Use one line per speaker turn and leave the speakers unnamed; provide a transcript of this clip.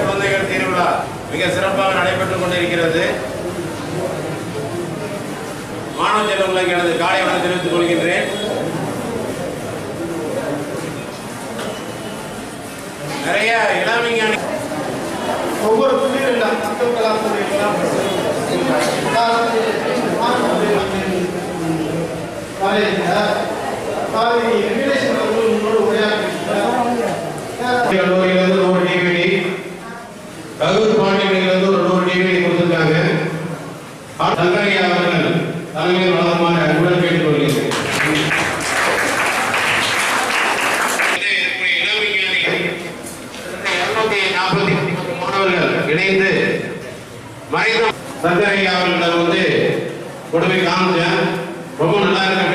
குழந்தைகள் திருவிழா மிக சிறப்பாக நடைபெற்றுக் கொண்டிருக்கிறது. மாணவ செல்வங்களுக்கு எனது காலை வணக்கம் தெரிவித்துக் கொள்கின்றேன். நிறைய இளவிஞ்ஞானி
ஒவ்வொரு புள்ளிகளிலும்
கல்லூரியிலிருந்து 100 டிவிடி, ரகுர் பாண்டியிலிருந்து ஒரு 100 டிவிடி கொடுத்திருக்காங்க. சங்கரையா அவர்கள் தலைமையில் வளர்மான அன்புடன் கேட்டுக் கொள்கிறேன். இளவிஞ்ஞானிகள் 240 மாணவர்கள் இணைந்து மறைந்த சங்கரையா அவர்களிடம் வந்து கொடுமை காமிச்சேன். ரொம்ப நல்லா இருக்க